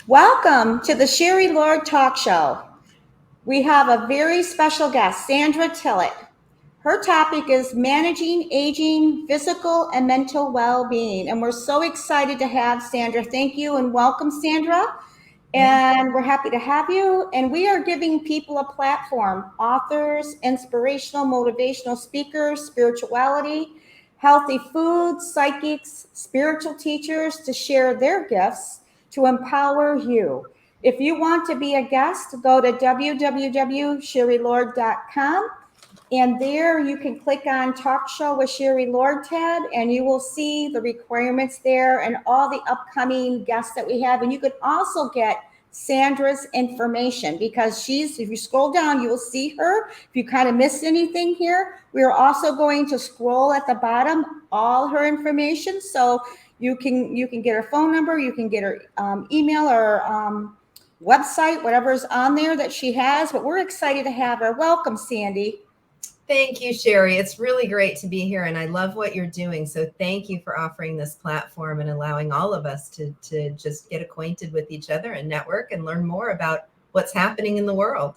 Welcome to the Sherry Lord Talk Show. We have a very special guest, Sandra Tillett. Her topic is managing aging, physical and mental well-being. And we're so excited to have Sandra. Thank you and welcome, Sandra. And we're happy to have you. And we are giving people a platform, authors, inspirational, motivational speakers, spirituality, healthy foods, psychics, spiritual teachers to share their gifts to empower you. If you want to be a guest, go to www.sherrylord.com and there you can click on Talk Show with Sherry Lord tab and you will see the requirements there and all the upcoming guests that we have. And you can also get Sandra's information because if you scroll down, you will see her. If you kind of missed anything here, we are also going to scroll at the bottom, all her information. So you can get her phone number, you can get her email or website, whatever's on there that she has. But we're excited to have her. Welcome, Sandy. Thank you, Sherry. It's really great to be here, and I love what you're doing. So thank you for offering this platform and allowing all of us to just get acquainted with each other and network and learn more about what's happening in the world.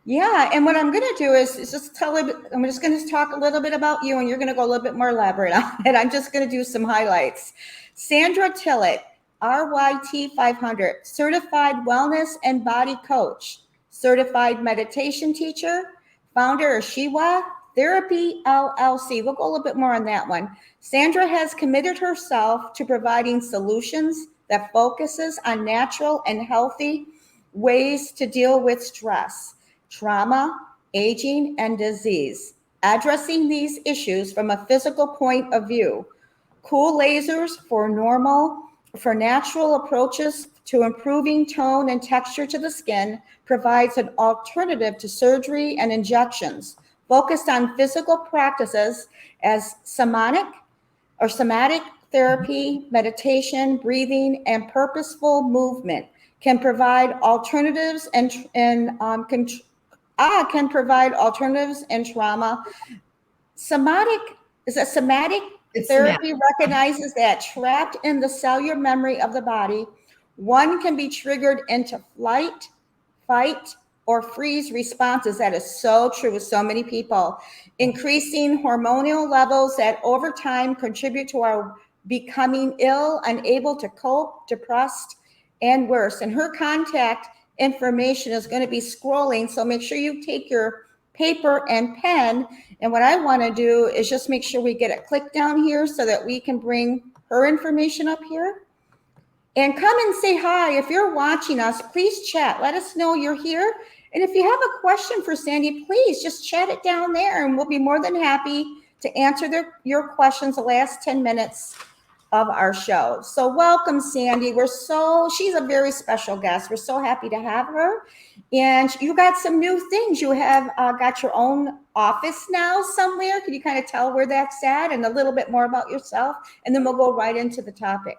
Yeah, and what I'm going to do is just I'm just going to talk a little bit about you, and you're going to go a little bit more elaborate on it. I'm just going to do some highlights. Sandra Tillett, RYT 500, certified wellness and body coach, certified meditation teacher, founder of Shiwa Therapy LLC. We'll go a little bit more on that one. Sandra has committed herself to providing solutions that focuses on natural and healthy ways to deal with stress, trauma, aging, and disease, addressing these issues from a physical point of view. Cool lasers for natural approaches to improving tone and texture to the skin provides an alternative to surgery and injections, focused on physical practices as somatic therapy, meditation, breathing, and purposeful movement can provide alternatives can provide alternatives in trauma. Somatic therapy recognizes that trapped in the cellular memory of the body, one can be triggered into flight, fight, or freeze responses. That is so true with so many people. Increasing hormonal levels that over time contribute to our becoming ill, unable to cope, depressed, and worse. And her contact information is going to be scrolling, so make sure you take your paper and pen. And what I want to do is just make sure we get it clicked down here so that we can bring her information up here. And come and say hi. If you're watching us, please chat. Let us know you're here. And if you have a question for Sandy, please just chat it down there and we'll be more than happy to answer your questions the last 10 minutes of our show. So welcome, Sandy. She's a very special guest. We're so happy to have her. And you got some new things. You have got your own office now somewhere. Can you kind of tell where that's at and a little bit more about yourself? And then we'll go right into the topic.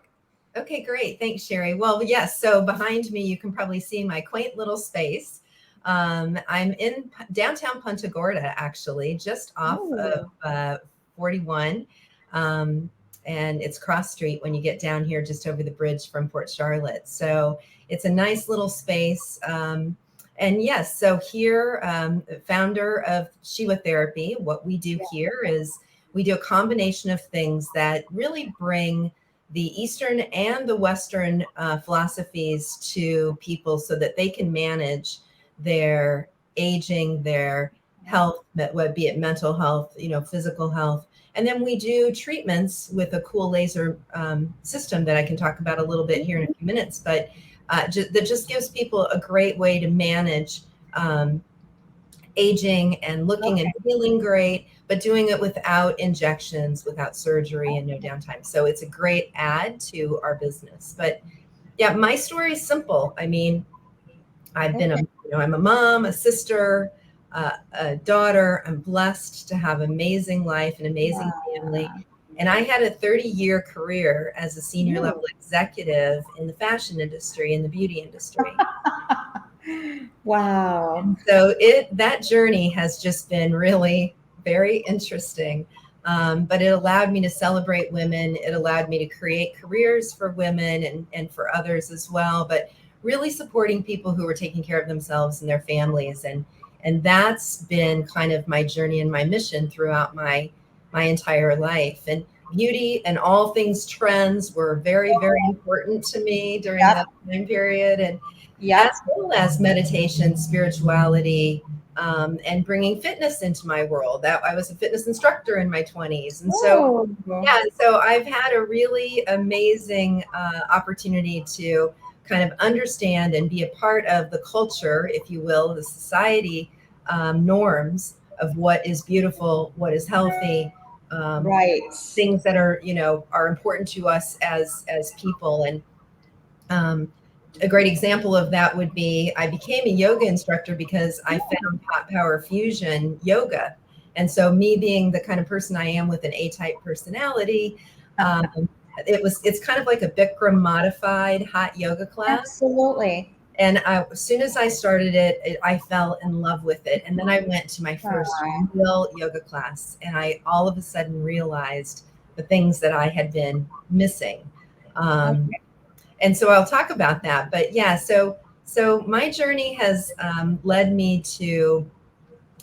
Okay, great. Thanks, Sherry. Well, yes. So behind me, you can probably see my quaint little space. I'm in downtown Punta Gorda, actually, just off of 41. And it's cross street when you get down here, just over the bridge from Port Charlotte. So it's a nice little space. And yes, so here, founder of Shiwa Therapy, what we do here is we do a combination of things that really bring the Eastern and the Western philosophies to people so that they can manage their aging, their health, be it mental health, physical health. And then we do treatments with a cool laser system that I can talk about a little bit here in a few minutes, but that just gives people a great way to manage aging and looking and feeling great, but doing it without injections, without surgery, and no downtime. So it's a great add to our business. But yeah, my story is simple. I mean, I'm a mom, a sister, a daughter. I'm blessed to have amazing life, an amazing family. And I had a 30-year career as a senior level executive in the fashion industry, in the beauty industry. Wow. And so that journey has just been really very interesting. But it allowed me to celebrate women. It allowed me to create careers for women and for others as well. But really supporting people who are taking care of themselves and their families. And that's been kind of my journey and my mission throughout my entire life. And beauty and all things trends were very, very important to me during Yep. that time period. And Yep. as well as meditation, spirituality, and bringing fitness into my world. That I was a fitness instructor in my 20s. And so, yeah, so I've had a really amazing opportunity to kind of understand and be a part of the culture, if you will, the society norms of what is beautiful, what is healthy, Right. things that are, are important to us as people. And a great example of that would be I became a yoga instructor because I found Hot Power Fusion yoga. And so me being the kind of person I am with an A-type personality, it's kind of like a Bikram modified hot yoga class. Absolutely. And as soon as I started it, I fell in love with it. And then I went to my first real yoga class, and I all of a sudden realized the things that I had been missing. And so I'll talk about that. But yeah, so my journey has led me to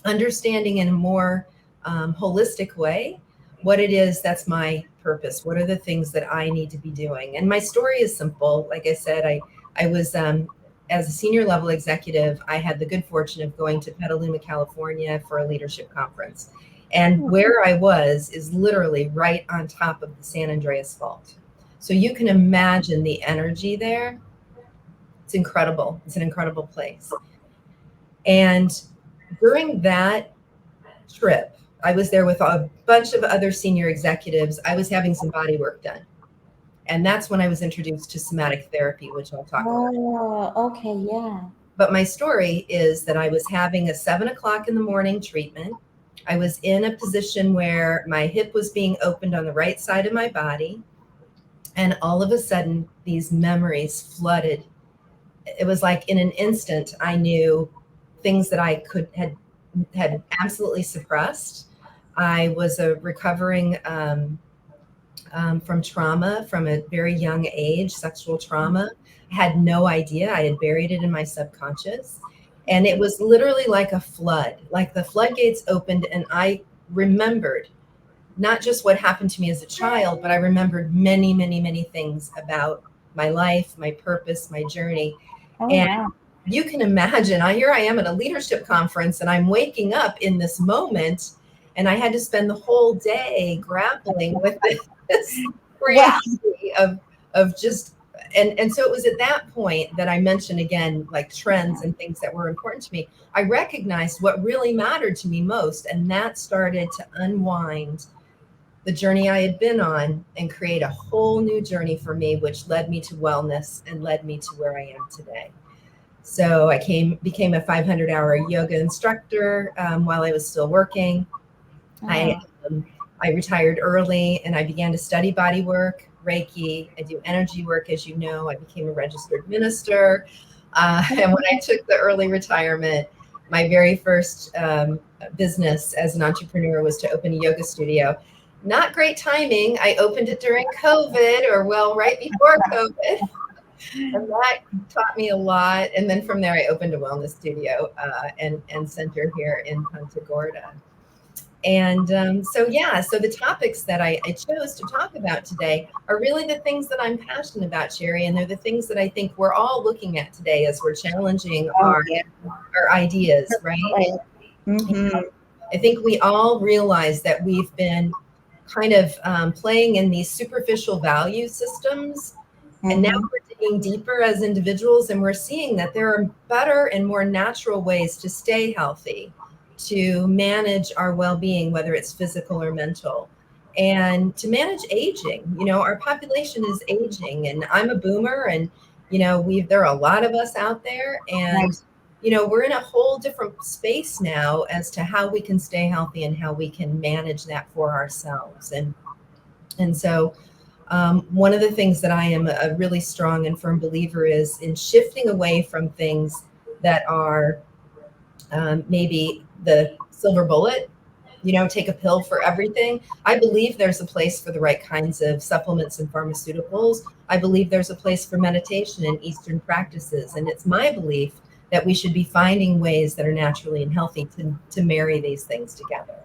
understanding in a more holistic way what it is that's my purpose. What are the things that I need to be doing? And my story is simple. Like I said, I was as a senior level executive, I had the good fortune of going to Petaluma, California for a leadership conference. And where I was is literally right on top of the San Andreas Fault. So you can imagine the energy there. It's incredible. It's an incredible place. And during that trip, I was there with a bunch of other senior executives. I was having some body work done. And that's when I was introduced to somatic therapy, which I'll talk about. Oh, okay, yeah. But my story is that I was having a 7 o'clock in the morning treatment. I was in a position where my hip was being opened on the right side of my body. And all of a sudden, these memories flooded. It was like in an instant, I knew things that I had absolutely suppressed. I was recovering from trauma from a very young age, sexual trauma. I had no idea. I had buried it in my subconscious. And it was literally like a flood, like the floodgates opened, and I remembered not just what happened to me as a child, but I remembered many, many, many things about my life, my purpose, my journey. And you can imagine, here I am at a leadership conference, and I'm waking up in this moment, and I had to spend the whole day grappling with this reality of just, and so it was at that point that I mentioned again, like trends and things that were important to me. I recognized what really mattered to me most, and that started to unwind the journey I had been on and create a whole new journey for me, which led me to wellness and led me to where I am today. So I became a 500-hour yoga instructor while I was still working. I retired early, and I began to study Bodywork, Reiki. I do energy work, as you know. I became a registered minister. And when I took the early retirement, my very first business as an entrepreneur was to open a yoga studio. Not great timing. I opened it during COVID, right before COVID. And that taught me a lot. And then from there, I opened a wellness studio and center here in Punta Gorda. And so the topics that I chose to talk about today are really the things that I'm passionate about, Sherry. And they're the things that I think we're all looking at today as we're challenging our ideas, right? Mm-hmm. I think we all realize that we've been kind of playing in these superficial value systems. Mm-hmm. And now we're digging deeper as individuals, and we're seeing that there are better and more natural ways to stay healthy, to manage our well-being, whether it's physical or mental, and to manage aging. Our population is aging, and I'm a boomer, and there are a lot of us out there, and we're in a whole different space now as to how we can stay healthy and how we can manage that for ourselves. And so one of the things that I am a really strong and firm believer is in shifting away from things that are maybe the silver bullet take a pill for everything. I believe there's a place for the right kinds of supplements and pharmaceuticals. I believe there's a place for meditation and Eastern practices. And it's my belief that we should be finding ways that are naturally and healthy to marry these things together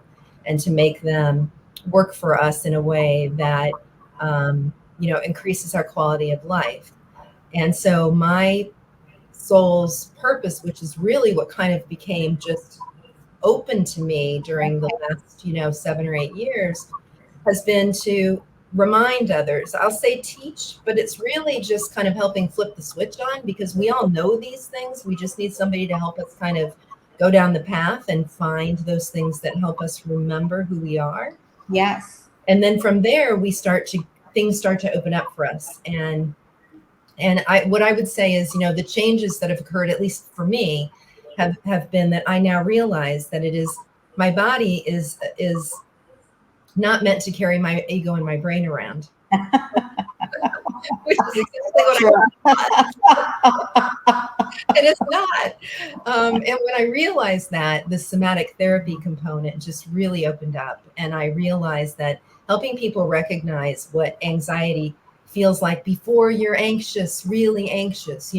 and to make them work for us in a way that, increases our quality of life. And so my soul's purpose, which is really what kind of became just open to me during the last, 7 or 8 years, has been to remind others. I'll say teach, but it's really just kind of helping flip the switch on, because we all know these things. We just need somebody to help us kind of go down the path and find those things that help us remember who we are. Yes. And then from there, things start to open up for us. And what I would say is, the changes that have occurred, at least for me, have been that I now realize that my body is not meant to carry my ego and my brain around. Which is exactly what and it's not. And when I realized that, the somatic therapy component just really opened up. And I realized that helping people recognize what anxiety feels like before you're anxious, really anxious,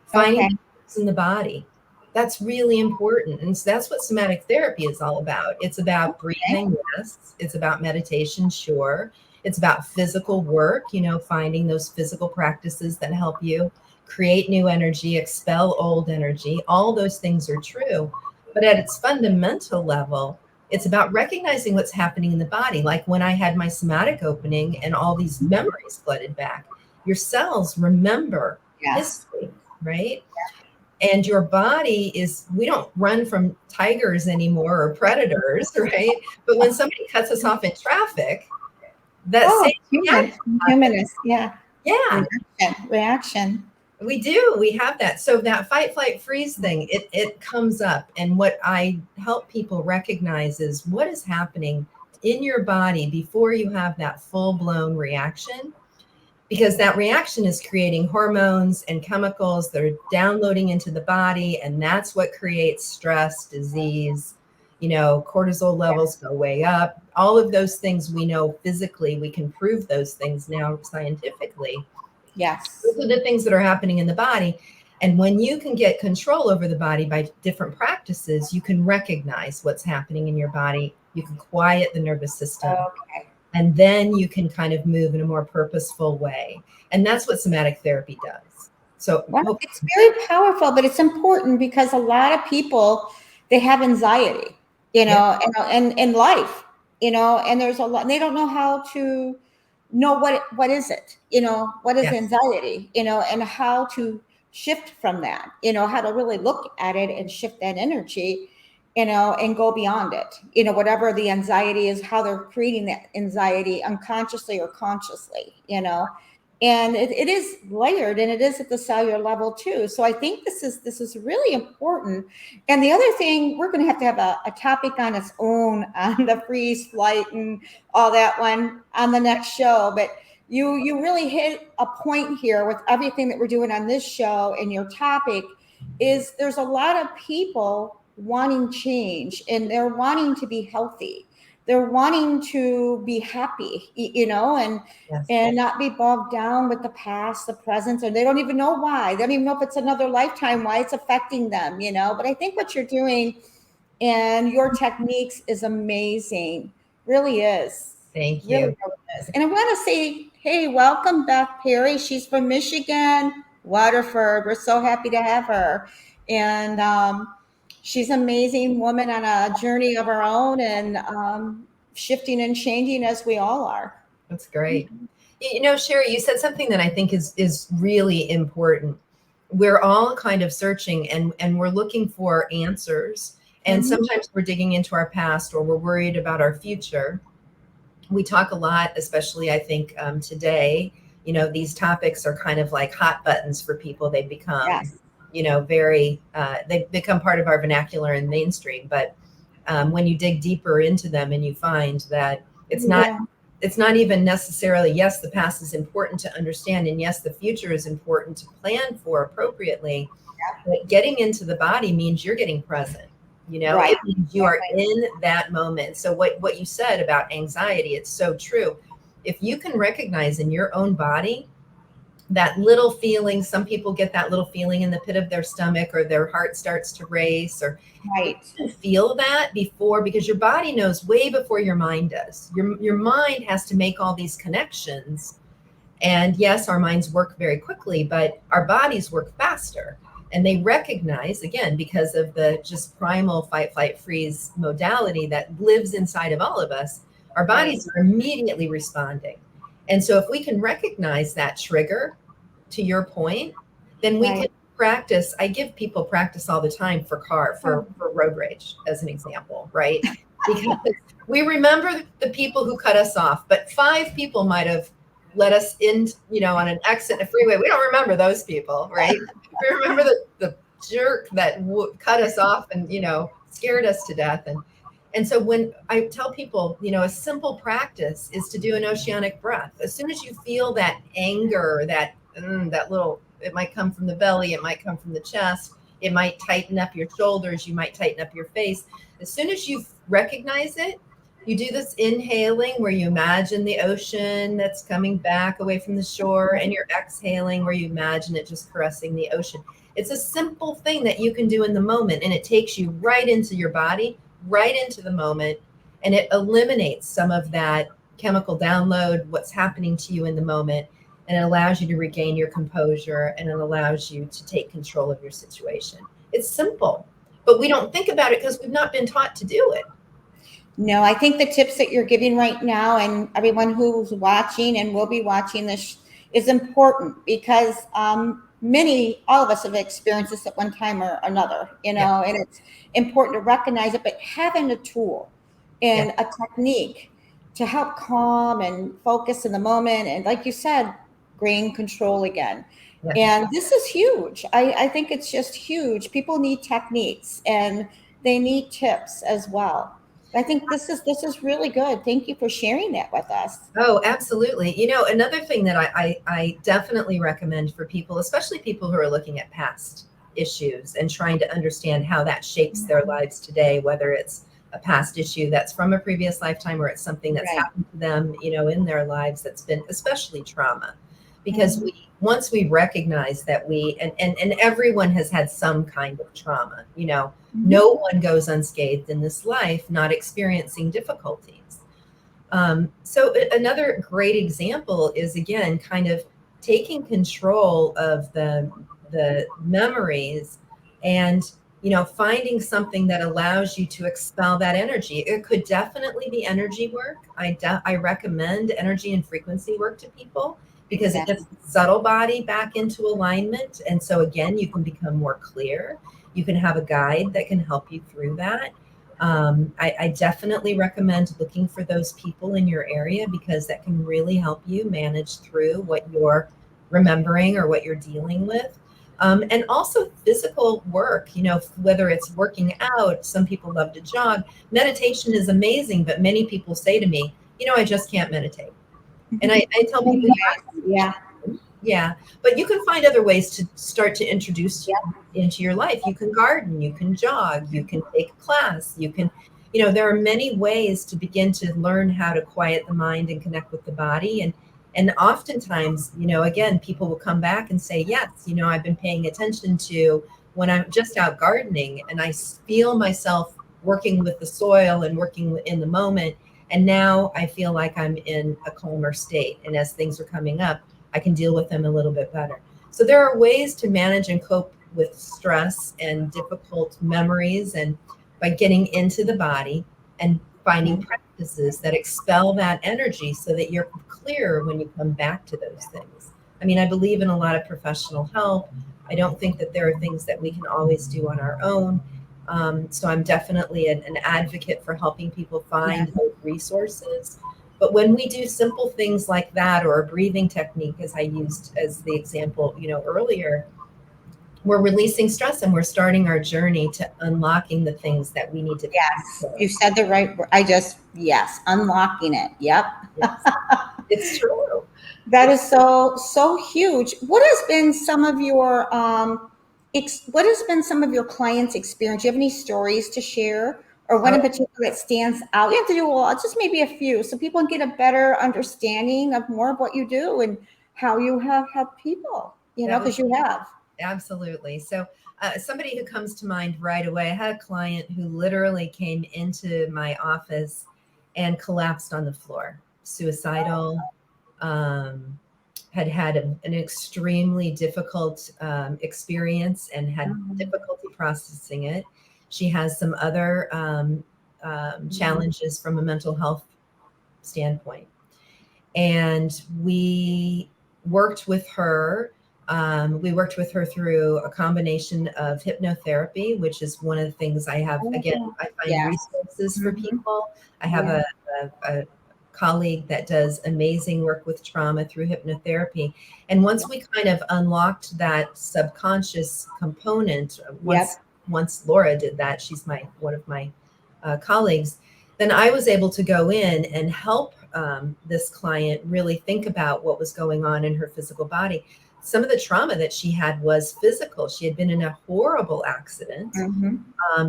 finding things in the body. That's really important. And so that's what somatic therapy is all about. It's about breathing, yes. It's about meditation, sure. It's about physical work, finding those physical practices that help you create new energy, expel old energy. All those things are true. But at its fundamental level, it's about recognizing what's happening in the body. Like when I had my somatic opening and all these memories flooded back, your cells remember history, right? And your body we don't run from tigers anymore or predators, right? But when somebody cuts us off in traffic, humanist, yeah. Reaction. We do. We have that. So that fight, flight, freeze thing, it comes up. And what I help people recognize is what is happening in your body before you have that full-blown reaction. Because that reaction is creating hormones and chemicals that are downloading into the body. And that's what creates stress, disease, cortisol levels go way up. All of those things we know physically, we can prove those things now scientifically. Yes. Those are the things that are happening in the body. And when you can get control over the body by different practices, you can recognize what's happening in your body. You can quiet the nervous system. Okay. And then you can kind of move in a more purposeful way. And that's what somatic therapy does. So it's very powerful, but it's important because a lot of people, they have anxiety, and in life, and there's a lot, they don't know how to know what is it, what is anxiety, and how to shift from that, how to really look at it and shift that energy, and go beyond it, whatever the anxiety is, how they're creating that anxiety unconsciously or consciously, and it is layered, and it is at the cellular level too. So I think this is really important. And the other thing, we're going to have a topic on its own on the freeze, flight, and all that one on the next show. But you really hit a point here with everything that we're doing on this show, and your topic is there's a lot of people wanting change, and they're wanting to be healthy. They're wanting to be happy, and not be bogged down with the past, the present, or they don't even know why. They don't even know if it's another lifetime, why it's affecting them, But I think what you're doing and your techniques is amazing. Really is. Thank you. Really is. And I want to say, hey, welcome Beth Perry. She's from Michigan, Waterford. We're so happy to have her. And she's an amazing woman on a journey of her own, and shifting and changing as we all are. That's great. Sherry, you said something that I think is really important. We're all kind of searching and we're looking for answers. And sometimes we're digging into our past, or we're worried about our future. We talk a lot, especially I think today, these topics are kind of like hot buttons for people. They become they've become part of our vernacular and mainstream. But when you dig deeper into them and you find that it's not even necessarily, yes, the past is important to understand. And yes, the future is important to plan for appropriately. But getting into the body means you're getting present. It means you are in that moment. So what you said about anxiety, it's so true. If you can recognize in your own body that little feeling, some people get that little feeling in the pit of their stomach, or their heart starts to race, or feel that before, because your body knows way before your mind does. Your mind has to make all these connections. And yes, our minds work very quickly, but our bodies work faster. And they recognize, again, because of the just primal fight, flight, freeze modality that lives inside of all of us, our bodies are immediately responding. And so if we can recognize that trigger, to your point, then we can practice. I give people practice all the time for road rage, as an example, right? Because we remember the people who cut us off, but 5 people might have let us in, on an exit in a freeway. We don't remember those people, right? We remember the jerk that cut us off and, scared us to death. And so when I tell people, a simple practice is to do an oceanic breath. As soon as you feel that anger, that little, it might come from the belly, it might come from the chest, it might tighten up your shoulders, you might tighten up your face. As soon as you recognize it, you do this inhaling where you imagine the ocean that's coming back away from the shore, and you're exhaling where you imagine it just caressing the ocean. It's a simple thing that you can do in the moment, and it takes you right into your body, right into the moment, and it eliminates some of that chemical download, what's happening to you in the moment, and it allows you to regain your composure, and it allows you to take control of your situation. It's simple, but we don't think about it because we've not been taught to do it. No, I think the tips that you're giving right now, and everyone who's watching and will be watching this, is important, because all of us have experienced this at one time or another, and it's important to recognize it, but having a tool and a technique to help calm and focus in the moment, and like you said, gain control again. And this is huge. I think it's just huge. People need techniques, and they need tips as well. I think this is really good. Thank you for sharing that with us. Oh, absolutely. Another thing that I definitely recommend for people, especially people who are looking at past issues and trying to understand how that shapes their lives today, whether it's a past issue that's from a previous lifetime, or it's something that's happened to them, in their lives that's been especially trauma. Because once we recognize that and everyone has had some kind of trauma, no one goes unscathed in this life, not experiencing difficulties. So another great example is, again, kind of taking control of the memories, and, finding something that allows you to expel that energy. It could definitely be energy work. I recommend energy and frequency work to people, because it gets the subtle body back into alignment. And so again, you can become more clear. You can have a guide that can help you through that. I definitely recommend looking for those people in your area, because that can really help you manage through what you're remembering or what you're dealing with. And also physical work, whether it's working out, some people love to jog. Meditation is amazing, but many people say to me, I just can't meditate. And I tell people, but you can find other ways to start to introduce into your life. You can garden, you can jog, you can take a class, you can, there are many ways to begin to learn how to quiet the mind and connect with the body. And oftentimes, again, people will come back and say, yes, I've been paying attention to when I'm just out gardening, and I feel myself working with the soil and working in the moment. And now I feel like I'm in a calmer state. And as things are coming up, I can deal with them a little bit better. So there are ways to manage and cope with stress and difficult memories, and by getting into the body and finding practices that expel that energy so that you're clear when you come back to those things. I mean, I believe in a lot of professional help. I don't think that there are things that we can always do on our own. So I'm definitely an advocate for helping people find those resources. But when we do simple things like that, or a breathing technique, as I used as the example, earlier, we're releasing stress, and we're starting our journey to unlocking the things that we need to. Yes, you said the right word. Unlocking it. Yep. Yes. It's true. That is so huge. What has been some of your what has been some of your clients' experience? Do you have any stories to share, or one in particular that stands out? You have to do just maybe a few, so people can get a better understanding of more of what you do and how you have helped people. Because you have. Absolutely. So somebody who comes to mind right away, I had a client who literally came into my office and collapsed on the floor, suicidal, had an extremely difficult experience and had difficulty processing it. She has some other challenges from a mental health standpoint. And we worked with her. We worked with her through a combination of hypnotherapy, which is one of the things I have. Again, I find resources for people. I have a colleague that does amazing work with trauma through hypnotherapy. And once we kind of unlocked that subconscious component, once Laura did that, she's one of my colleagues, then I was able to go in and help this client really think about what was going on in her physical body. Some of the trauma that she had was physical. She had been in a horrible accident.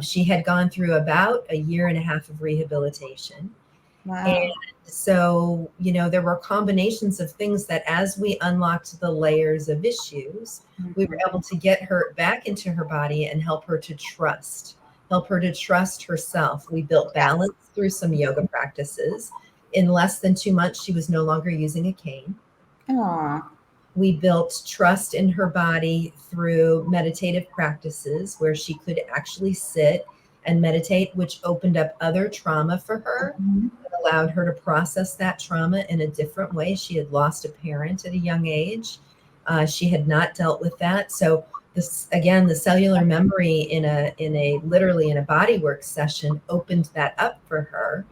She had gone through about 1.5 years of rehabilitation. Wow. And so, there were combinations of things that as we unlocked the layers of issues, we were able to get her back into her body and help her to trust herself. We built balance through some yoga practices. In less than 2 months, she was no longer using a cane. Aww. We built trust in her body through meditative practices where she could actually sit and meditate, which opened up other trauma for her. It allowed her to process that trauma in a different way. She had lost a parent at a young age. She had not dealt with that. So this, again, the cellular memory in a bodywork session opened that up for her.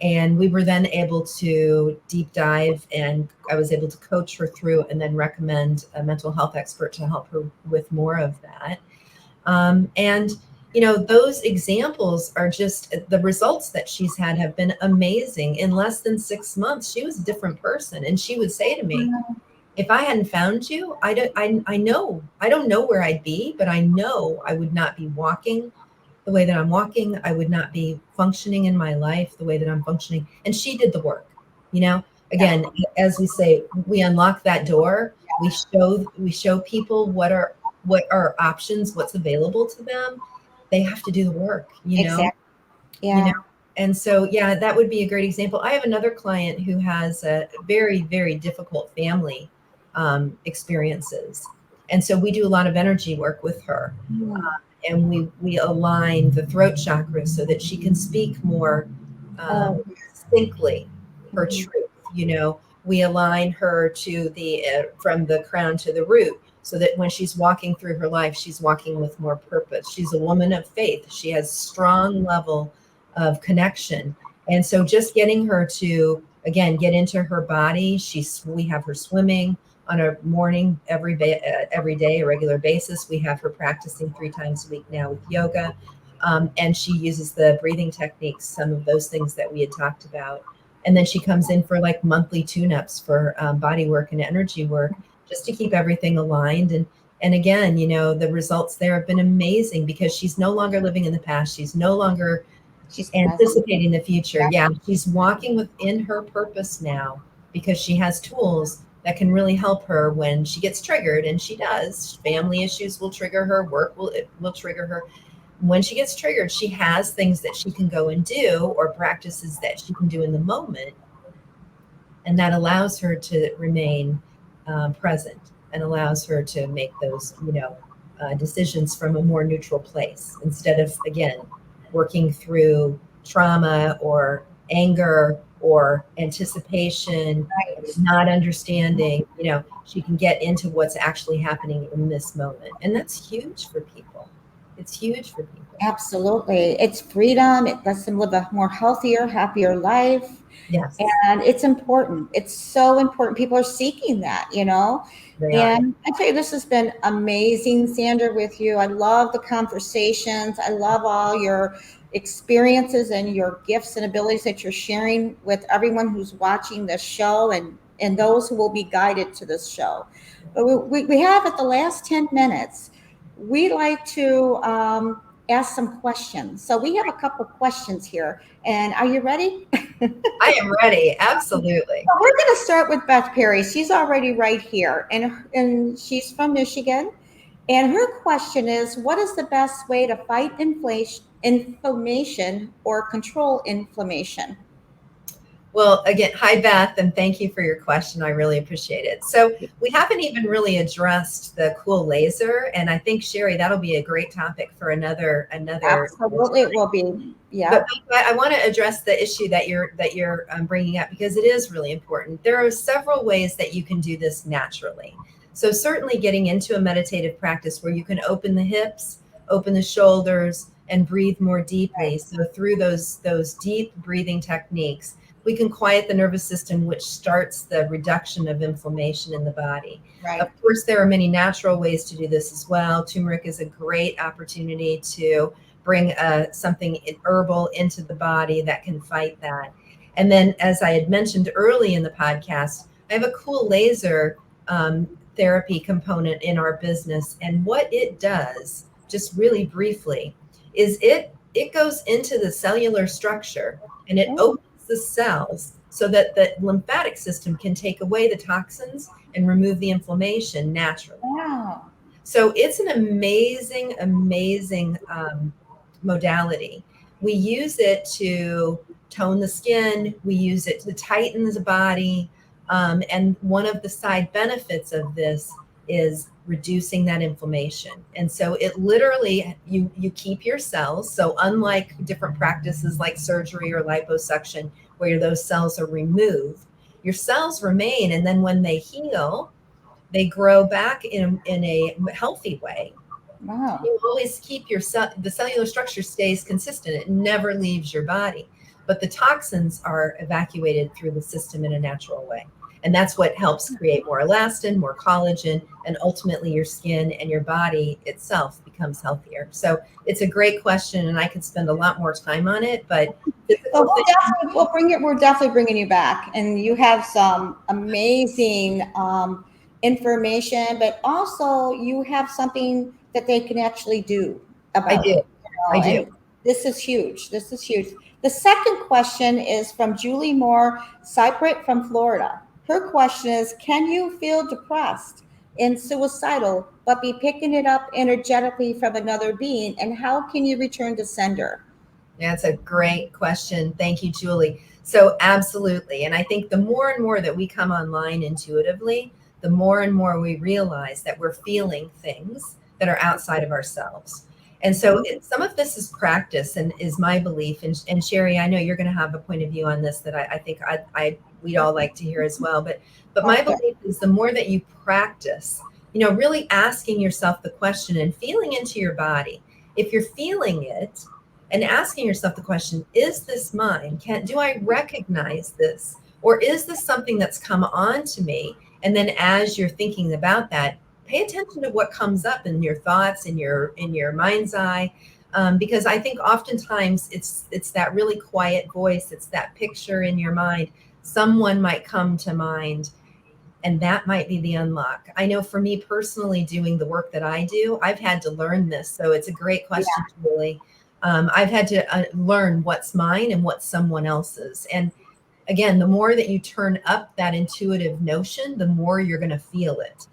And we were then able to deep dive, and I was able to coach her through and then recommend a mental health expert to help her with more of that. And those examples are just the results that she's had have been amazing. In less than 6 months, she was a different person. And she would say to me, if I hadn't found you, I don't know where I'd be, but I know I would not be walking the way that I'm walking. I would not be functioning in my life the way that I'm functioning. And she did the work, again, as we say, we unlock that door. We show people what are options, what's available to them. They have to do the work, Exactly. Yeah. And so, that would be a great example. I have another client who has a very, very difficult family experiences. And so we do a lot of energy work with her. And we align the throat chakra so that she can speak more distinctly her truth. We align her to from the crown to the root, so that when she's walking through her life, she's walking with more purpose. She's a woman of faith. She has strong level of connection. And so just getting her to, again, get into her body. We have her swimming on a morning every day, a regular basis. We have her practicing 3 times a week now with yoga. And she uses the breathing techniques, some of those things that we had talked about. And then she comes in for like monthly tune-ups for body work and energy work, just to keep everything aligned. And again, the results there have been amazing, because she's no longer living in the past. She's no longer anticipating the future. Yeah, she's walking within her purpose now, because she has tools that can really help her when she gets triggered, and she does. Family issues will trigger her, work will trigger her. When she gets triggered, she has things that she can go and do, or practices that she can do in the moment. And that allows her to remain present, and allows her to make those, decisions from a more neutral place, instead of, again, working through trauma or anger or anticipation, not understanding. She can get into what's actually happening in this moment. And that's huge for people. It's huge for people. Absolutely. It's freedom. It lets them live a more healthier, happier life. Yes. And it's important. It's so important. People are seeking that, They And I tell you, this has been amazing, Sandra, with you. I love the conversations. I love all your experiences and your gifts and abilities that you're sharing with everyone who's watching this show, and those who will be guided to this show. But we have, at the last 10 minutes, we like to ask some questions. So we have a couple questions here. And are you ready? I am ready. Absolutely. Well, we're going to start with Beth Perry. She's already right here, and she's from Michigan. And her question is, what is the best way to fight inflammation or control inflammation? Well, again, hi, Beth, and thank you for your question. I really appreciate it. So we haven't even really addressed the cool laser, and I think, Sherry, that'll be a great topic for another. Absolutely, it will be. But Yeah. I want to address the issue that you're bringing up, because it is really important. There are several ways that you can do this naturally. So certainly getting into a meditative practice where you can open the hips, open the shoulders, and breathe more deeply. So through those deep breathing techniques, we can quiet the nervous system, which starts the reduction of inflammation in the body. Right. Of course, there are many natural ways to do this as well. Turmeric is a great opportunity to bring something herbal into the body that can fight that. And then, as I had mentioned early in the podcast, I have a cool laser therapy component in our business. And what it does, just really briefly, is it goes into the cellular structure and it opens the cells so that the lymphatic system can take away the toxins and remove the inflammation naturally. Wow. So it's an amazing, amazing modality. We use it to tone the skin. We use it to tighten the body. And one of the side benefits of this is reducing that inflammation. And so it literally, you keep your cells. So unlike different practices like surgery or liposuction, where those cells are removed, your cells remain. And then when they heal, they grow back in a healthy way. Wow. You always keep the cellular structure stays consistent. It never leaves your body, but the toxins are evacuated through the system in a natural way. And that's what helps create more elastin, more collagen, and ultimately your skin and your body itself becomes healthier. So it's a great question, and I could spend a lot more time on it, but we're definitely bringing you back, and you have some amazing information, but also you have something that they can actually do about it. I do. And this is huge. This is huge. The second question is from Julie Moore Cypriot from Florida. Her question is, can you feel depressed and suicidal, but be picking it up energetically from another being? And how can you return to sender? That's a great question. Thank you, Julie. So absolutely. And I think the more and more that we come online intuitively, the more and more we realize that we're feeling things that are outside of ourselves. And so some of this is practice, and is my belief. And Sherry, I know you're going to have a point of view on this that I think we'd all like to hear as well. But my belief is the more that you practice, really asking yourself the question and feeling into your body. If you're feeling it and asking yourself the question, is this mine? Do I recognize this? Or is this something that's come on to me? And then as you're thinking about that, pay attention to what comes up in your thoughts, in your mind's eye, because I think oftentimes it's that really quiet voice. It's that picture in your mind. Someone might come to mind, and that might be the unlock. I know for me personally, doing the work that I do, I've had to learn this. So it's a great question, Julie. I've had to learn what's mine and what's someone else's. And again, the more that you turn up that intuitive notion, the more you're going to feel it.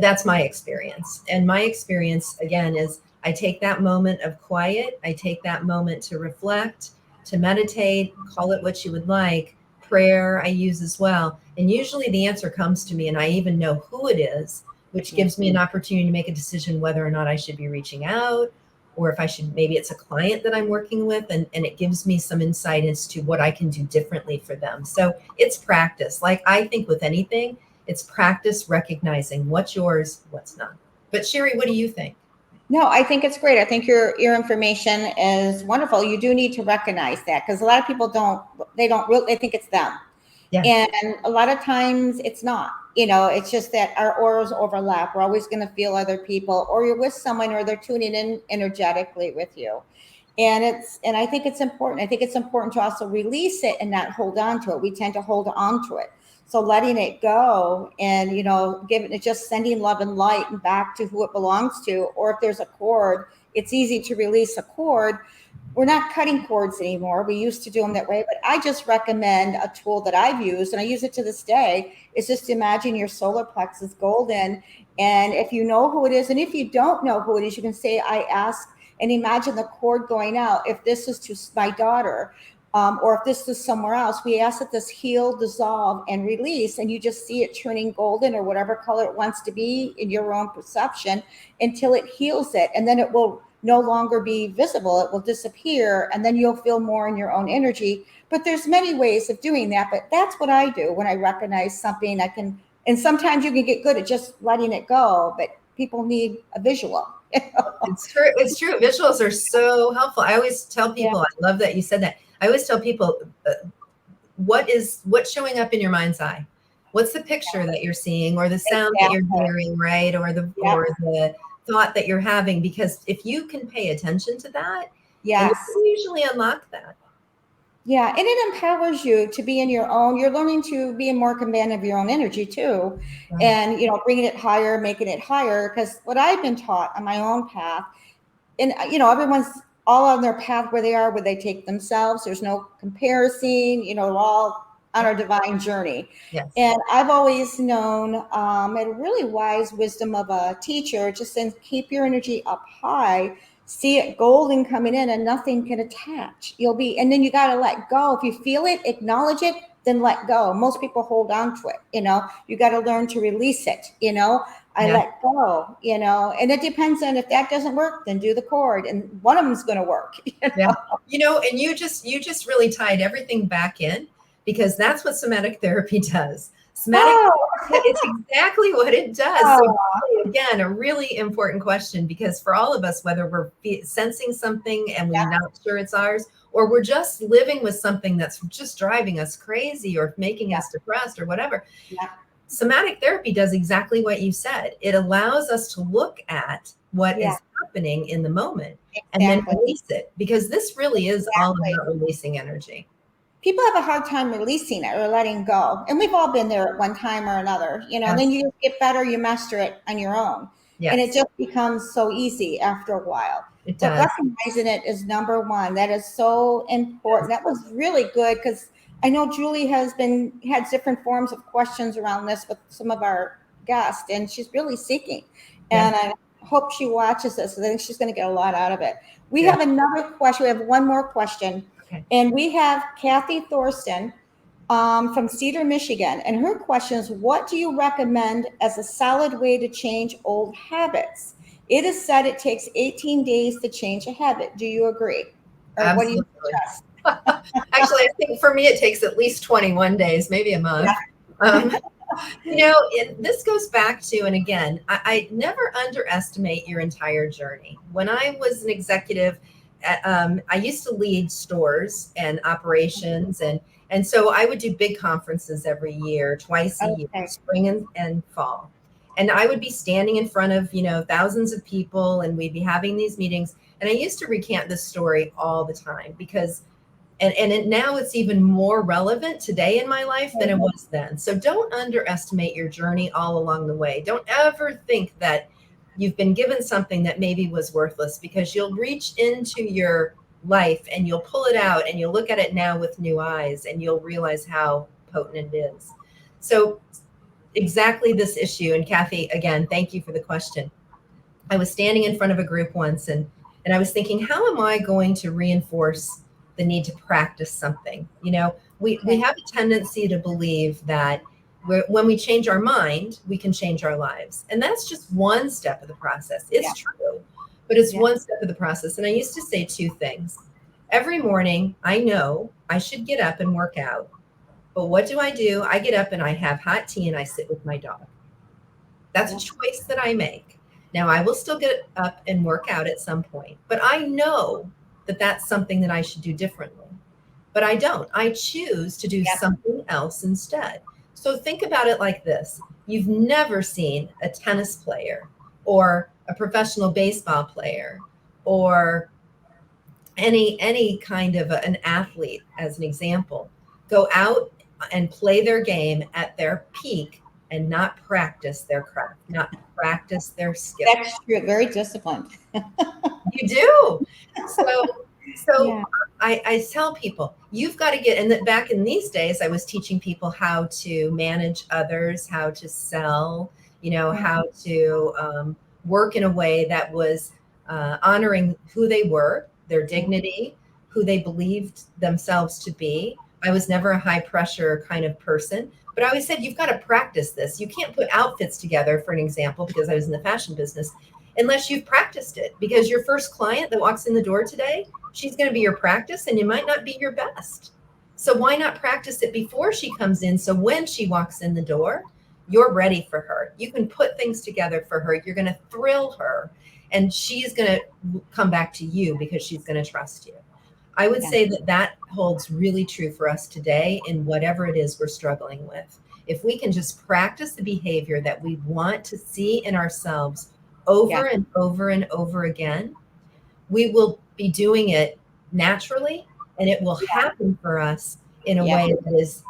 That's my experience. And my experience, again, is I take that moment of quiet. I take that moment to reflect, to meditate, call it what you would like. Prayer I use as well. And usually the answer comes to me, and I even know who it is, which gives me an opportunity to make a decision whether or not I should be reaching out, or if I should, maybe it's a client that I'm working with, and it gives me some insight as to what I can do differently for them. So it's practice. Like I think with anything, it's practice recognizing what's yours, what's not. But Sherry, what do you think? No, I think it's great. I think your information is wonderful. You do need to recognize that, because a lot of people they think it's them. Yes. And a lot of times it's not. It's just that our auras overlap. We're always going to feel other people, or you're with someone, or they're tuning in energetically with you. And I think it's important. I think it's important to also release it and not hold on to it. We tend to hold on to it. So letting it go and, giving it, just sending love and light and back to who it belongs to. Or if there's a cord, it's easy to release a cord. We're not cutting cords anymore. We used to do them that way, but I just recommend a tool that I've used, and I use it to this day, is just imagine your solar plexus golden. And if you know who it is, and if you don't know who it is, you can say, I ask, and imagine the cord going out. If this is to my daughter, or if this is somewhere else, we ask that this heal, dissolve, and release, and you just see it turning golden or whatever color it wants to be in your own perception until it heals it. And then it will no longer be visible. It will disappear, and then you'll feel more in your own energy. But there's many ways of doing that. But that's what I do when I recognize something. And sometimes you can get good at just letting it go, but people need a visual. It's true. It's true. Visuals are so helpful. I always tell people, I love that you said that. I always tell people, what's showing up in your mind's eye? What's the picture that you're seeing, or the sound that you're hearing, right? Or the thought that you're having? Because if you can pay attention to that, you can usually unlock that. Yeah, and it empowers you to be in your own. You're learning to be a more command of your own energy too, and bringing it higher, making it higher. Because what I've been taught on my own path, and everyone's all on their path where they take themselves. There's no comparison. We're all on our divine journey. Yes. And I've always known, a really wise wisdom of a teacher, just saying, keep your energy up high. See it golden coming in, and nothing can attach. And then you got to let go. If you feel it, acknowledge it, then let go. Most people hold on to it. You got to learn to release it. I let go, and it depends on, if that doesn't work, then do the cord, and one of them's going to work. Yeah. And you just really tied everything back in, because that's what somatic therapy does. Somatic therapy, it's exactly what it does. So again, a really important question, because for all of us, whether we're sensing something and we're not sure it's ours, or we're just living with something that's just driving us crazy or making us depressed or whatever, somatic therapy does exactly what you said. It allows us to look at what is happening in the moment and then release it, because this really is all about releasing energy. People have a hard time releasing it or letting go. And we've all been there at one time or another, and then you get better, you master it on your own. And it just becomes so easy after a while. It does. But recognizing it is number one. That is so important. That was really good, because I know Julie had different forms of questions around this with some of our guests, and she's really seeking. And I hope she watches this. I think she's going to get a lot out of it. We have another question. We have one more question. And we have Kathy Thorsten from Cedar, Michigan. And her question is, what do you recommend as a solid way to change old habits? It is said it takes 18 days to change a habit. Do you agree? Or Absolutely. What do you suggest? Actually, I think for me, it takes at least 21 days, maybe a month. This goes back to, and again, I never underestimate your entire journey. When I was an executive, I used to lead stores and operations, and so I would do big conferences every year, twice a year, spring and fall. And I would be standing in front of, thousands of people, and we'd be having these meetings. And I used to recant this story all the time, because now it's even more relevant today in my life than it was then. So don't underestimate your journey all along the way. Don't ever think that you've been given something that maybe was worthless, because you'll reach into your life and you'll pull it out and you'll look at it now with new eyes, and you'll realize how potent it is. So exactly this issue. And Kathy, again, thank you for the question. I was standing in front of a group once, and I was thinking, how am I going to reinforce the need to practice something? We have a tendency to believe that when we change our mind, we can change our lives. And that's just one step of the process. It's true, but it's one step of the process. And I used to say two things. Every morning, I know I should get up and work out. But what do? I get up and I have hot tea and I sit with my dog. That's a choice that I make. Now, I will still get up and work out at some point, but I know that that's something that I should do differently. But I don't. I choose to do something else instead. So think about it like this. You've never seen a tennis player or a professional baseball player or any kind of an athlete, as an example, go out and play their game at their peak and not practice their craft, not practice their skill. That's true. Very disciplined. You do. So Yeah. I tell people, you've got to get, and that back in these days, I was teaching people how to manage others, how to sell, how to work in a way that was honoring who they were, their dignity, who they believed themselves to be. I was never a high pressure kind of person, but I always said, you've got to practice this. You can't put outfits together, for an example, because I was in the fashion business, unless you've practiced it, because your first client that walks in the door today, she's going to be your practice and you might not be your best. So why not practice it before she comes in? So when she walks in the door, you're ready for her. You can put things together for her. You're going to thrill her and she's going to come back to you because she's going to trust you. I would say that holds really true for us today in whatever it is we're struggling with. If we can just practice the behavior that we want to see in ourselves over and over and over again, we will be doing it naturally, and it will happen for us in a way that is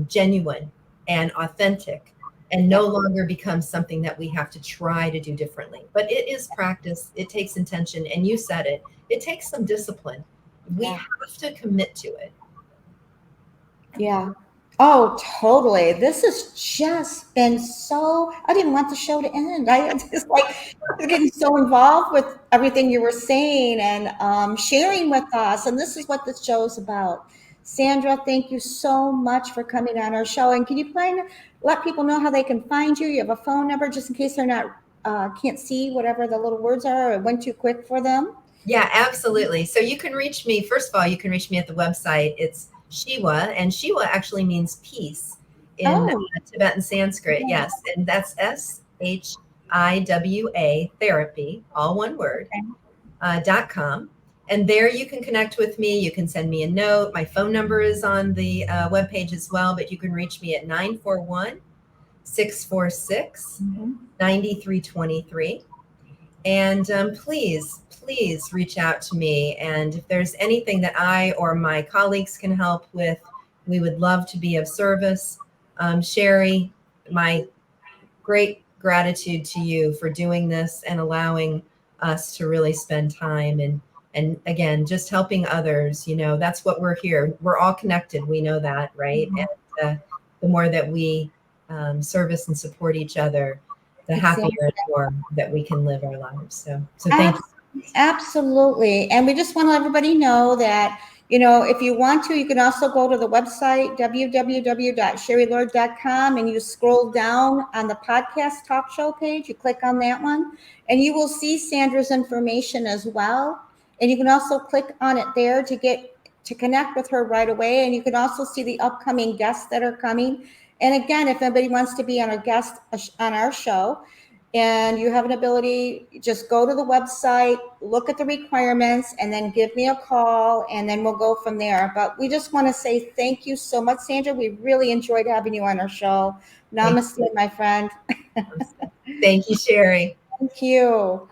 genuine and authentic, and no longer becomes something that we have to try to do differently. But it is practice. It takes intention. And you said it. It takes some discipline. We have to commit to it. Yeah. Oh, totally. This has just been so, I didn't want the show to end. I just getting so involved with everything you were saying and sharing with us. And this is what this show is about. Sandra, thank you so much for coming on our show. And can you let people know how they can find you? You have a phone number just in case they're not, can't see whatever the little words are, or it went too quick for them. Yeah, absolutely. So you can reach me. First of all, you can reach me at the website. It's Shiwa, and Shiwa actually means peace in Tibetan Sanskrit. Yes, and that's SHIWA therapy, all one word, .com. And there you can connect with me. You can send me a note. My phone number is on the webpage as well, but you can reach me at 941-646-9323. And please reach out to me. And if there's anything that I or my colleagues can help with, we would love to be of service. Sherry, my great gratitude to you for doing this and allowing us to really spend time and again, just helping others. That's what we're here. We're all connected. We know that, right? Mm-hmm. And the more that we service and support each other, the happier and more that we can live our lives. So thank you. Absolutely. And we just want to let everybody know that, if you want to, you can also go to the website, www.sherrylord.com, and you scroll down on the podcast talk show page. You click on that one and you will see Sandra's information as well. And you can also click on it there to connect with her right away. And you can also see the upcoming guests that are coming. And again, if anybody wants to be on our show, and you have an ability, just go to the website, look at the requirements, and then give me a call, and then we'll go from there. But we just want to say thank you so much, Sandra. We really enjoyed having you on our show. Namaste, my friend. Thank you, Sherry. Thank you.